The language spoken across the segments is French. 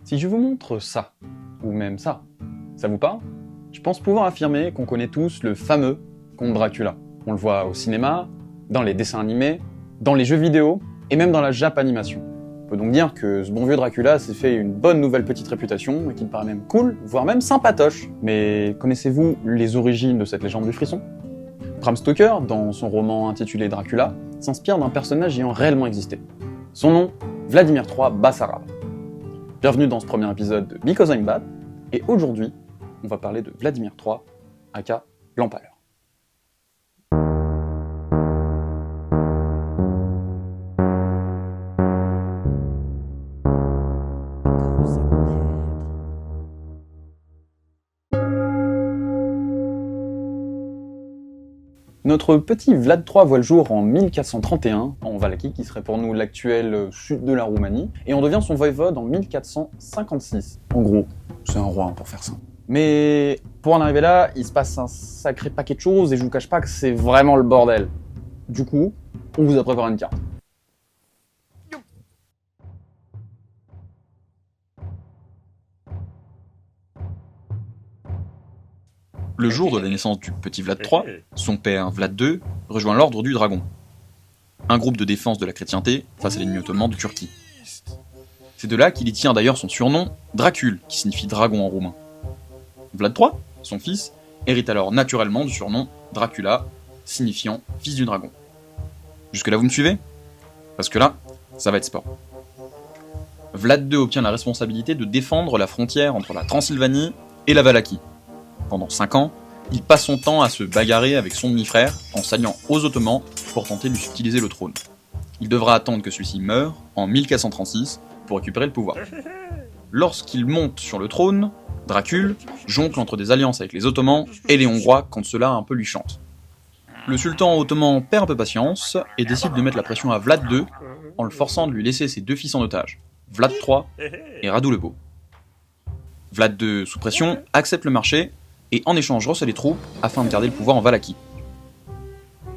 Si je vous montre ça, ou même ça vous parle? Je pense pouvoir affirmer qu'on connaît tous le fameux conte Dracula. On le voit au cinéma, dans les dessins animés, dans les jeux vidéo, et même dans la Japanimation. On peut donc dire que ce bon vieux Dracula s'est fait une bonne nouvelle petite réputation, et qu'il paraît même cool, voire même sympatoche. Mais connaissez-vous les origines de cette légende du frisson? Bram Stoker, dans son roman intitulé Dracula, s'inspire d'un personnage ayant réellement existé. Son nom, Vladimir III Basarab. Bienvenue dans ce premier épisode de Because I'm Bad, et aujourd'hui, on va parler de Vladimir III, aka l'Empaleur. Notre petit Vlad III voit le jour en 1431, en Valachie, qui serait pour nous l'actuel sud de la Roumanie, et on devient son voïvode en 1456. En gros, c'est un roi pour faire ça. Mais pour en arriver là, il se passe un sacré paquet de choses, et je vous cache pas que c'est vraiment le bordel. Du coup, on vous a préparé une carte. Le jour de la naissance du petit Vlad III, son père Vlad II rejoint l'ordre du Dragon, un groupe de défense de la chrétienté face à l'ennemi ottoman de Turquie. C'est de là qu'il y tient d'ailleurs son surnom Dracul, qui signifie dragon en roumain. Vlad III, son fils, hérite alors naturellement du surnom Dracula, signifiant fils du dragon. Jusque là vous me suivez? Parce que là, ça va être sport. Vlad II obtient la responsabilité de défendre la frontière entre la Transylvanie et la Valachie. Pendant 5 ans, il passe son temps à se bagarrer avec son demi-frère en s'alliant aux Ottomans pour tenter de lui subtiliser le trône. Il devra attendre que celui-ci meure en 1436 pour récupérer le pouvoir. Lorsqu'il monte sur le trône, Dracul jongle entre des alliances avec les Ottomans et les Hongrois quand cela un peu lui chante. Le sultan ottoman perd un peu patience et décide de mettre la pression à Vlad II en le forçant de lui laisser ses 2 fils en otage, Vlad III et Radu le Beau. Vlad II, sous pression, accepte le marché et en échange reçoit les troupes afin de garder le pouvoir en Valachie.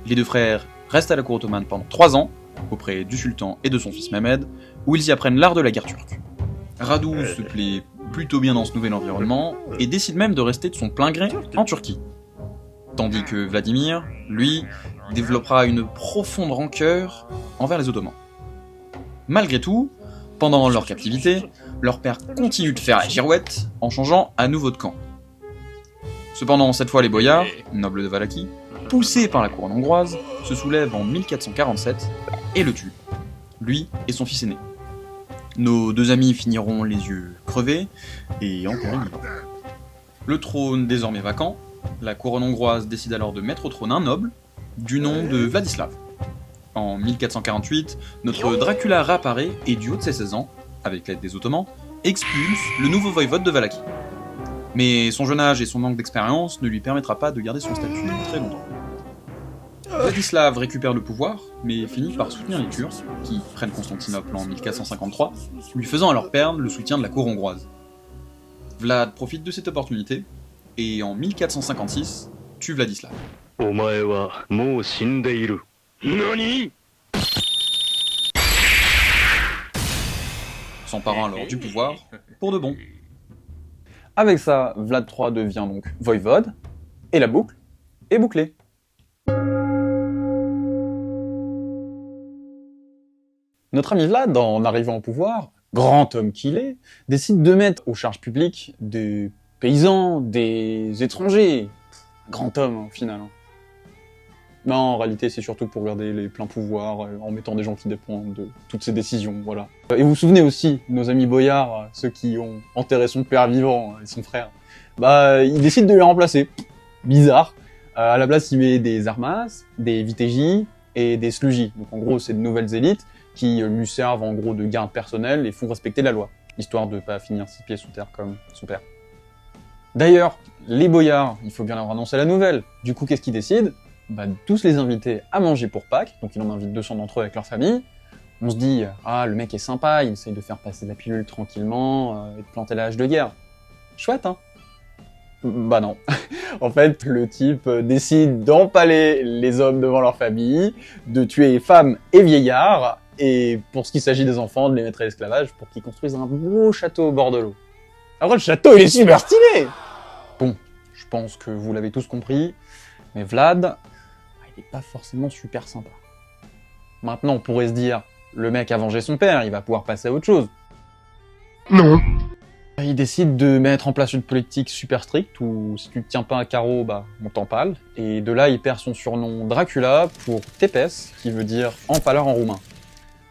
Les 2 frères restent à la cour ottomane pendant 3 ans, auprès du sultan et de son fils Mehmed, où ils y apprennent l'art de la guerre turque. Radu se plaît plutôt bien dans ce nouvel environnement et décide même de rester de son plein gré en Turquie. Tandis que Vladimir, lui, développera une profonde rancœur envers les Ottomans. Malgré tout, pendant leur captivité, leur père continue de faire la girouette en changeant à nouveau de camp. Cependant, cette fois les boyards, nobles de Valachie, poussés par la couronne hongroise, se soulèvent en 1447 et le tuent, lui et son fils aîné. Nos 2 amis finiront les yeux crevés et enterrés vivants. Le trône désormais vacant, la couronne hongroise décide alors de mettre au trône un noble, du nom de Vladislav. En 1448, notre Dracula réapparaît et du haut de ses 16 ans, avec l'aide des Ottomans, expulse le nouveau voïvode de Valachie. Mais son jeune âge et son manque d'expérience ne lui permettra pas de garder son statut très longtemps. Vladislav récupère le pouvoir, mais finit par soutenir les Turcs, qui prennent Constantinople en 1453, lui faisant alors perdre le soutien de la cour hongroise. Vlad profite de cette opportunité, et en 1456, tue Vladislav. S'emparant alors du pouvoir, pour de bon. Avec ça, Vlad III devient donc voïvode, et la boucle est bouclée. Notre ami Vlad, en arrivant au pouvoir, grand homme qu'il est, décide de mettre aux charges publiques des paysans, des étrangers. Grand homme, au final. Non, en réalité, c'est surtout pour garder les pleins pouvoirs, en mettant des gens qui dépendent de toutes ces décisions, voilà. Et vous vous souvenez aussi, nos amis boyards, ceux qui ont enterré son père vivant et son frère, il décide de les remplacer. Bizarre. À la place, il met des armas, des vitégi et des slugis. Donc en gros, c'est de nouvelles élites qui lui servent en gros de garde personnelle et font respecter la loi, histoire de pas finir 6 pieds sous terre comme son père. D'ailleurs, les boyards, il faut bien leur annoncer la nouvelle. Du coup, qu'est-ce qu'ils décident? De tous les inviter à manger pour Pâques, donc il en invite 200 d'entre eux avec leur famille. On se dit, ah, le mec est sympa, il essaye de faire passer la pilule tranquillement, et de planter la hache de guerre. Chouette, hein? Bah non. En fait, le type décide d'empaler les hommes devant leur famille, de tuer femmes et vieillards, et pour ce qui s'agit des enfants, de les mettre à l'esclavage pour qu'ils construisent un beau château au bord de l'eau. Après, le château, il est super stylé! Bon, je pense que vous l'avez tous compris, mais Vlad, il est pas forcément super sympa. Maintenant, on pourrait se dire, le mec a vengé son père, il va pouvoir passer à autre chose. Non. Il décide de mettre en place une politique super stricte où si tu te tiens pas un carreau, bah on t'empale. Et de là, il perd son surnom Dracula pour Tepes, qui veut dire empaleur en roumain.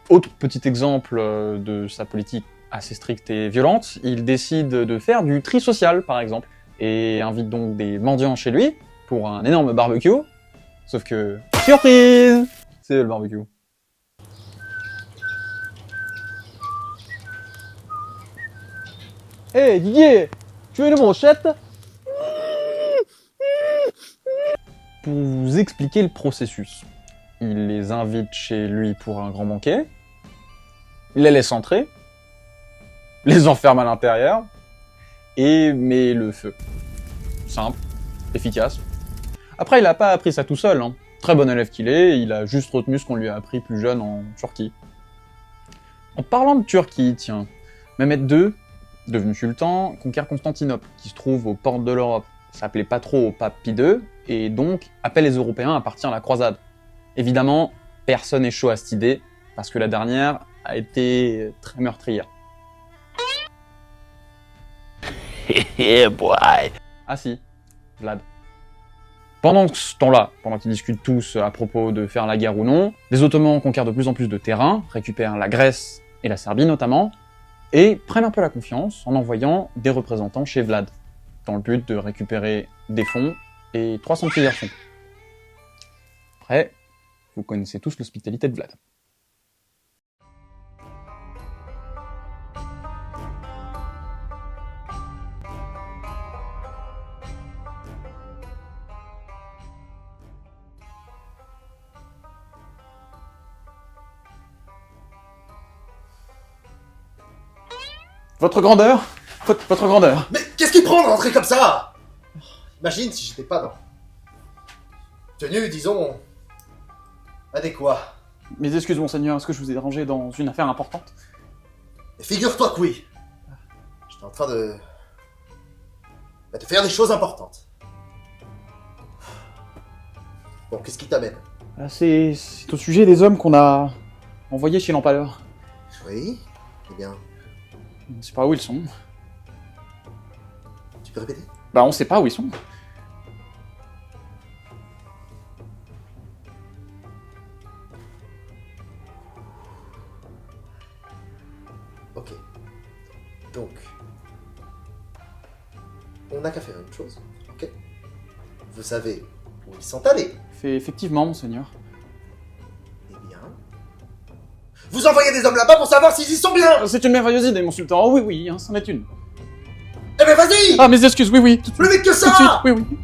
Autre petit exemple de sa politique assez stricte et violente, il décide de faire du tri social, par exemple, et invite donc des mendiants chez lui pour un énorme barbecue. Sauf que, surprise, c'est le barbecue. Hey Didier, tu veux une brochette? Pour vous expliquer le processus, il les invite chez lui pour un grand banquet, il les laisse entrer, les enferme à l'intérieur, et met le feu. Simple, efficace. Après, il a pas appris ça tout seul, hein. Très bon élève qu'il est, il a juste retenu ce qu'on lui a appris plus jeune en Turquie. En parlant de Turquie, tiens, Mehmet II, devenu sultan, conquiert Constantinople, qui se trouve aux portes de l'Europe. Ça s'appelait pas trop au pape Pie II, et donc appelle les Européens à partir à la croisade. Évidemment, personne n'est chaud à cette idée, parce que la dernière a été très meurtrière. Yeah, boy. Ah si, Vlad. Pendant ce temps-là, pendant qu'ils discutent tous à propos de faire la guerre ou non, les Ottomans conquièrent de plus en plus de terrain, récupèrent la Grèce et la Serbie notamment, et prennent un peu la confiance en envoyant des représentants chez Vlad, dans le but de récupérer des fonds et 300 petits garçons. Après, vous connaissez tous l'hospitalité de Vlad. Votre grandeur, votre grandeur. Mais qu'est-ce qui prend de rentrer comme ça? Imagine si j'étais pas dans... Tenu, disons... adéquat. Mes excuses, monseigneur, est-ce que je vous ai dérangé dans une affaire importante? Et figure-toi que oui. J'étais en train de... de faire des choses importantes. Bon, qu'est-ce qui t'amène? C'est au sujet des hommes qu'on a envoyés chez l'empaleur. Oui, eh bien... On sait pas où ils sont. Tu peux répéter? Bah on sait pas où ils sont. Ok. Donc... on n'a qu'à faire une chose, ok? Vous savez où ils sont allés? Effectivement, monseigneur. Eh bien... vous envoyez des hommes là-bas pour savoir s'ils y sont bien! C'est une merveilleuse idée, mon sultan. Oh oui, oui, hein, c'en est une. Eh ben vas-y! Ah, mes excuses, oui, oui. Tout de suite. Plus vite que ça! Tout de suite, oui, oui.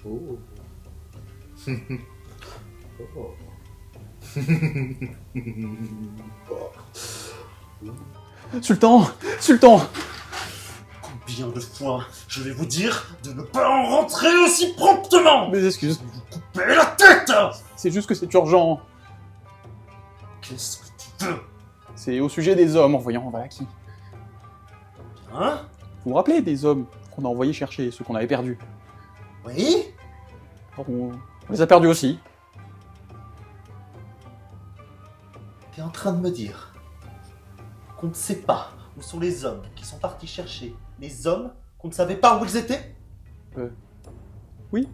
Oh. Oh. Sultan, sultan. Combien de fois je vais vous dire de ne pas en rentrer aussi promptement? Mes excuses. Coupez la tête! C'est juste que c'est urgent. Qu'est-ce que tu veux? C'est au sujet des hommes envoyant voilà qui. Hein? Vous vous rappelez des hommes qu'on a envoyés chercher, ceux qu'on avait perdus? Oui? Alors, on les a perdus aussi. T'es en train de me dire qu'on ne sait pas où sont les hommes qui sont partis chercher les hommes qu'on ne savait pas où ils étaient? Oui.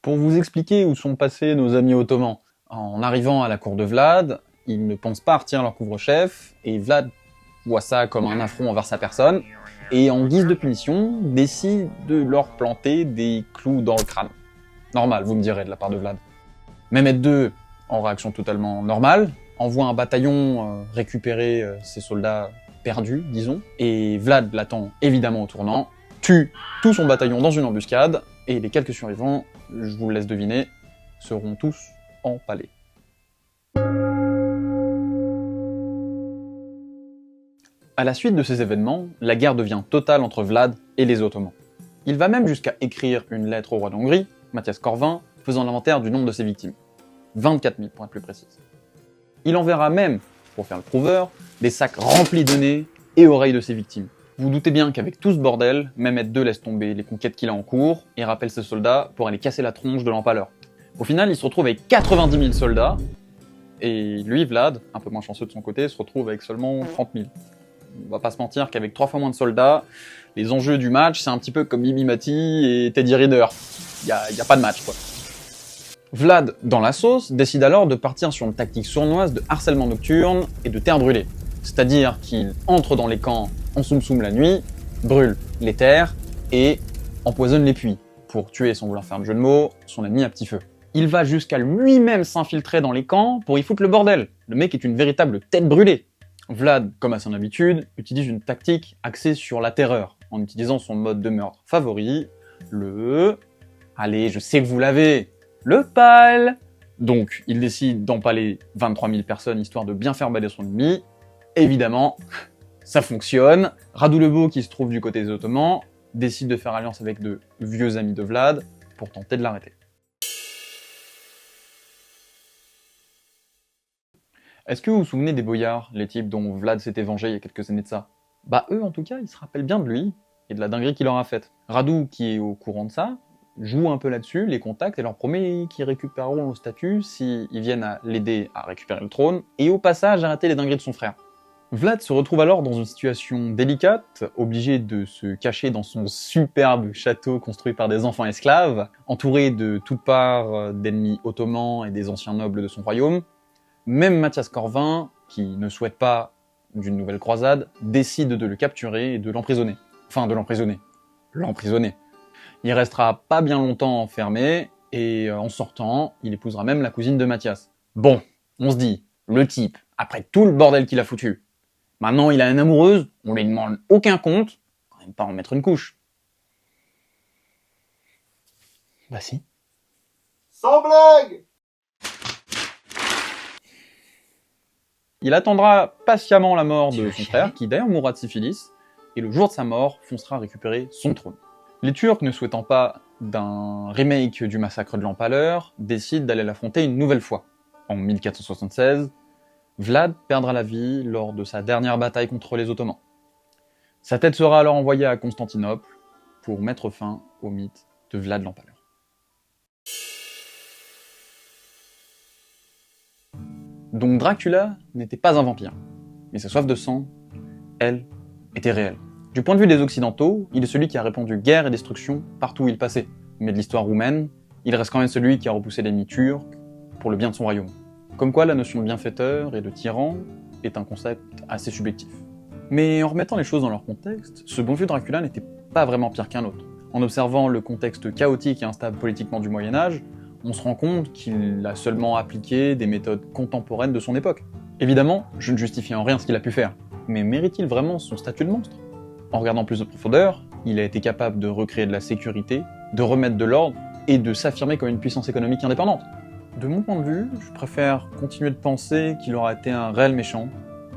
Pour vous expliquer où sont passés nos amis ottomans, en arrivant à la cour de Vlad, ils ne pensent pas à retirer leur couvre-chef, et Vlad voit ça comme un affront envers sa personne, et en guise de punition, décide de leur planter des clous dans le crâne. Normal, vous me direz, de la part de Vlad. Mehmet II, en réaction totalement normale, envoie un bataillon récupérer ses soldats perdus, disons, et Vlad l'attend évidemment au tournant, tue tout son bataillon dans une embuscade, et les quelques survivants, je vous le laisse deviner, seront tous empalés. À la suite de ces événements, la guerre devient totale entre Vlad et les Ottomans. Il va même jusqu'à écrire une lettre au roi d'Hongrie, Mathias Corvin, faisant l'inventaire du nombre de ses victimes. 24 000 pour être plus précise. Il enverra même, pour faire le prouveur, des sacs remplis de nez et oreilles de ses victimes. Vous vous doutez bien qu'avec tout ce bordel, Mehmed II laisse tomber les conquêtes qu'il a en cours et rappelle ses soldats pour aller casser la tronche de l'empaleur. Au final, il se retrouve avec 90 000 soldats, et lui, Vlad, un peu moins chanceux de son côté, se retrouve avec seulement 30 000. On va pas se mentir qu'avec 3 fois moins de soldats, les enjeux du match, c'est un petit peu comme Mimi Mati et Teddy Riner. Y a pas de match, quoi. Vlad, dans la sauce, décide alors de partir sur une tactique sournoise de harcèlement nocturne et de terre brûlée. C'est-à-dire qu'il entre dans les camps en soum-soum la nuit, brûle les terres et empoisonne les puits, pour tuer, sans vouloir faire de jeu de mots, son ennemi à petit feu. Il va jusqu'à lui-même s'infiltrer dans les camps pour y foutre le bordel. Le mec est une véritable tête brûlée. Vlad, comme à son habitude, utilise une tactique axée sur la terreur, en utilisant son mode de meurtre favori, le... Allez, je sais que vous l'avez, le pal. Donc, il décide d'empaler 23 000 personnes, histoire de bien faire baler son ennemi. Évidemment, ça fonctionne. Radu le Beau, qui se trouve du côté des Ottomans, décide de faire alliance avec de vieux amis de Vlad pour tenter de l'arrêter. Est-ce que vous vous souvenez des boyards, les types dont Vlad s'était vengé il y a quelques années de ça? Bah eux, en tout cas, ils se rappellent bien de lui, et de la dinguerie qu'il leur a faite. Radu, qui est au courant de ça, joue un peu là-dessus, les contacte, et leur promet qu'ils récupéreront le statut s'ils viennent à l'aider à récupérer le trône, et au passage arrêter les dingueries de son frère. Vlad se retrouve alors dans une situation délicate, obligé de se cacher dans son superbe château construit par des enfants esclaves, entouré de toutes parts d'ennemis ottomans et des anciens nobles de son royaume. Même Mathias Corvin, qui ne souhaite pas d'une nouvelle croisade, décide de le capturer et de l'emprisonner. Enfin, de l'emprisonner. L'emprisonner. Il restera pas bien longtemps enfermé, et en sortant, il épousera même la cousine de Mathias. Bon, on se dit, le type, après tout le bordel qu'il a foutu, maintenant il a une amoureuse, on lui demande aucun compte, quand même pas en mettre une couche. Bah si. Sans blague! Il attendra patiemment la mort de son frère, qui d'ailleurs mourra de syphilis, et le jour de sa mort, foncera récupérer son trône. Les Turcs, ne souhaitant pas d'un remake du massacre de l'Empaleur, décident d'aller l'affronter une nouvelle fois. En 1476, Vlad perdra la vie lors de sa dernière bataille contre les Ottomans. Sa tête sera alors envoyée à Constantinople pour mettre fin au mythe de Vlad l'Empaleur. Donc Dracula n'était pas un vampire, mais sa soif de sang, elle, était réelle. Du point de vue des Occidentaux, il est celui qui a répandu guerre et destruction partout où il passait. Mais de l'histoire roumaine, il reste quand même celui qui a repoussé l'ennemi turc pour le bien de son royaume. Comme quoi la notion de bienfaiteur et de tyran est un concept assez subjectif. Mais en remettant les choses dans leur contexte, ce bon vieux Dracula n'était pas vraiment pire qu'un autre. En observant le contexte chaotique et instable politiquement du Moyen-Âge, on se rend compte qu'il a seulement appliqué des méthodes contemporaines de son époque. Évidemment, je ne justifie en rien ce qu'il a pu faire, mais mérite-t-il vraiment son statut de monstre? En regardant plus de profondeur, il a été capable de recréer de la sécurité, de remettre de l'ordre et de s'affirmer comme une puissance économique indépendante. De mon point de vue, je préfère continuer de penser qu'il aura été un réel méchant.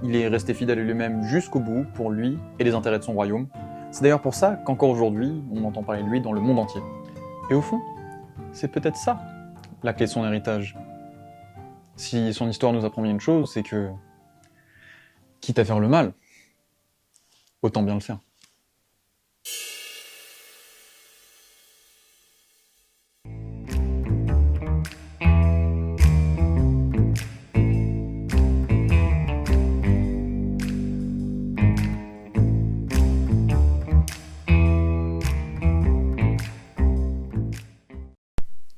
Il est resté fidèle à lui-même jusqu'au bout pour lui et les intérêts de son royaume. C'est d'ailleurs pour ça qu'encore aujourd'hui, on entend parler de lui dans le monde entier. Et au fond, c'est peut-être ça, la clé de son héritage. Si son histoire nous apprend bien une chose, c'est que, quitte à faire le mal, autant bien le faire.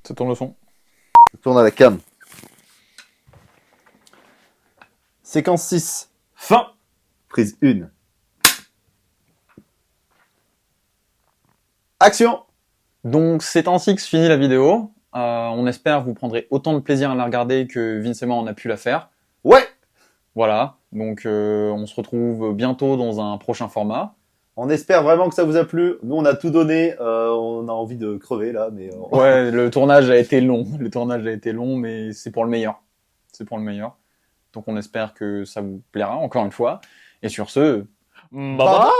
C'est ton leçon. Je tourne à la cam. Séquence 6. Fin. Prise 1. Action. Donc c'est ainsi que se finit la vidéo. On espère que vous prendrez autant de plaisir à la regarder que Vince et moi on a pu la faire. Ouais. Voilà, donc on se retrouve bientôt dans un prochain format. On espère vraiment que ça vous a plu. Nous, on a tout donné. On a envie de crever là, mais Ouais, le tournage a été long. Le tournage a été long, mais c'est pour le meilleur. C'est pour le meilleur. Donc on espère que ça vous plaira encore une fois. Et sur ce, bye bye.